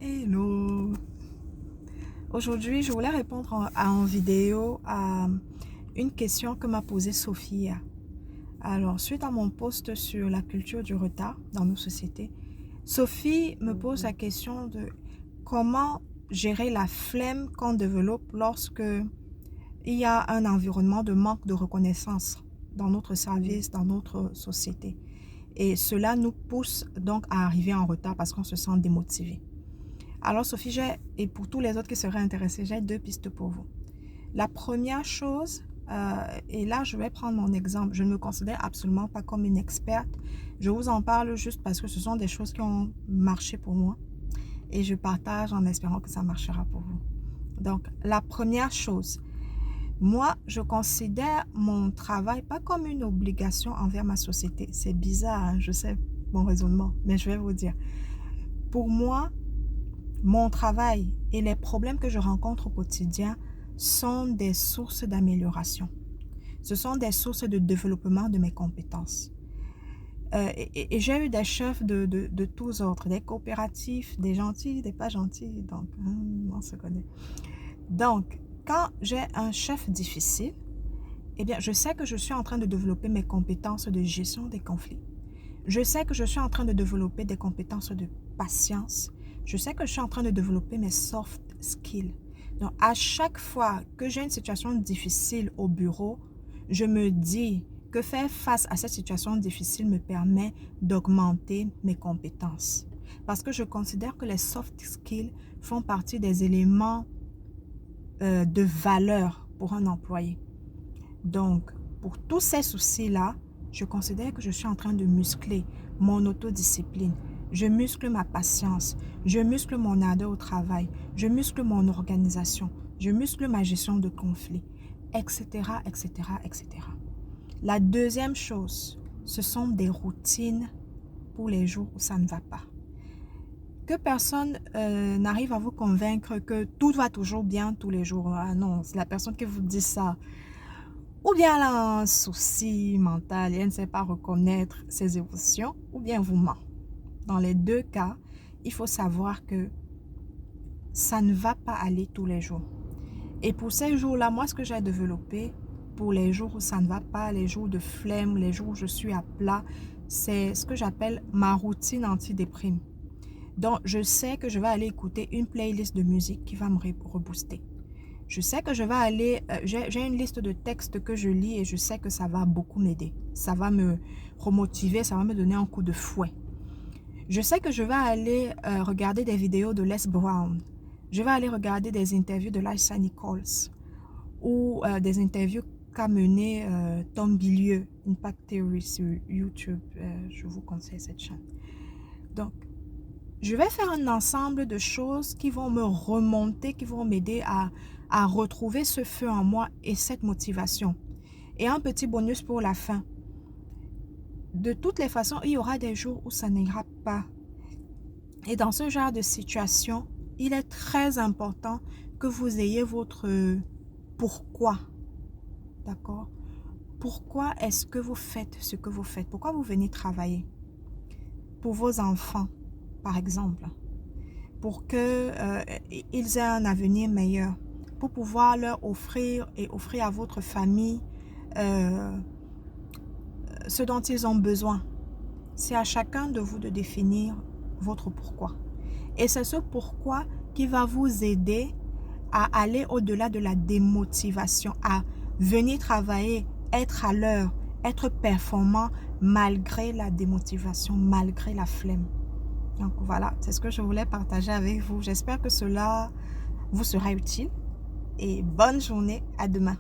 Hello! Aujourd'hui, je voulais répondre en vidéo à une question que m'a posée Sophia. Alors, suite à mon post sur la culture du retard dans nos sociétés, Sophie me pose la question de comment gérer la flemme qu'on développe lorsque il y a un environnement de manque de reconnaissance dans notre service, dans notre société. Et cela nous pousse donc à arriver en retard parce qu'on se sent démotivé. Alors Sophie, et pour tous les autres qui seraient intéressés, j'ai deux pistes pour vous. La première chose, et là je vais prendre mon exemple, je ne me considère absolument pas comme une experte. Je vous en parle juste parce que ce sont des choses qui ont marché pour moi et je partage en espérant que ça marchera pour vous. Donc la première chose, moi je considère mon travail pas comme une obligation envers ma société. C'est bizarre, hein, je sais mon raisonnement, mais je vais vous dire. Pour moi, mon travail et les problèmes que je rencontre au quotidien sont des sources d'amélioration. Ce sont des sources de développement de mes compétences. Et j'ai eu des chefs de tous ordres, des coopératifs, des gentils, des pas gentils, donc on se connaît. Donc, quand j'ai un chef difficile, eh bien, je sais que je suis en train de développer mes compétences de gestion des conflits. Je sais que je suis en train de développer des compétences de patience. Je sais que je suis en train de développer mes soft skills. Donc, à chaque fois que j'ai une situation difficile au bureau, je me dis que faire face à cette situation difficile me permet d'augmenter mes compétences. Parce que je considère que les soft skills font partie des éléments de valeur pour un employé. Donc, pour tous ces soucis-là, je considère que je suis en train de muscler mon autodiscipline. Je muscle ma patience. Je muscle mon ardeur au travail. Je muscle mon organisation. Je muscle ma gestion de conflits, etc., etc., etc. La deuxième chose, ce sont des routines pour les jours où ça ne va pas. Que personne n'arrive à vous convaincre que tout va toujours bien tous les jours. Ah non, c'est la personne qui vous dit ça. Ou bien elle a un souci mental et elle ne sait pas reconnaître ses émotions, ou bien vous ment. Dans les deux cas, il faut savoir que ça ne va pas aller tous les jours. Et pour ces jours-là, moi, ce que j'ai développé, pour les jours où ça ne va pas, les jours de flemme, les jours où je suis à plat, c'est ce que j'appelle ma routine antidéprime. Donc, je sais que je vais aller écouter une playlist de musique qui va me rebooster. Je sais que je vais aller, j'ai une liste de textes que je lis et je sais que ça va beaucoup m'aider. Ça va me remotiver, ça va me donner un coup de fouet. Je sais que je vais aller regarder des vidéos de Les Brown. Je vais aller regarder des interviews de Lisa Nichols ou des interviews qu'a mené Tom Bilieu, Impact Theory sur YouTube. Je vous conseille cette chaîne. Donc, je vais faire un ensemble de choses qui vont me remonter, qui vont m'aider à retrouver ce feu en moi et cette motivation. Et un petit bonus pour la fin. De toutes les façons, il y aura des jours où ça n'ira pas. Et dans ce genre de situation, il est très important que vous ayez votre pourquoi. D'accord? Pourquoi est-ce que vous faites ce que vous faites? Pourquoi vous venez travailler? Pour vos enfants, par exemple. Pour qu'ils aient un avenir meilleur. Pour pouvoir leur offrir et offrir à votre famille ce dont ils ont besoin. C'est à chacun de vous de définir votre pourquoi. Et c'est ce pourquoi qui va vous aider à aller au-delà de la démotivation, à venir travailler, être à l'heure, être performant malgré la démotivation, malgré la flemme. Donc voilà, c'est ce que je voulais partager avec vous. J'espère que cela vous sera utile et bonne journée, à demain.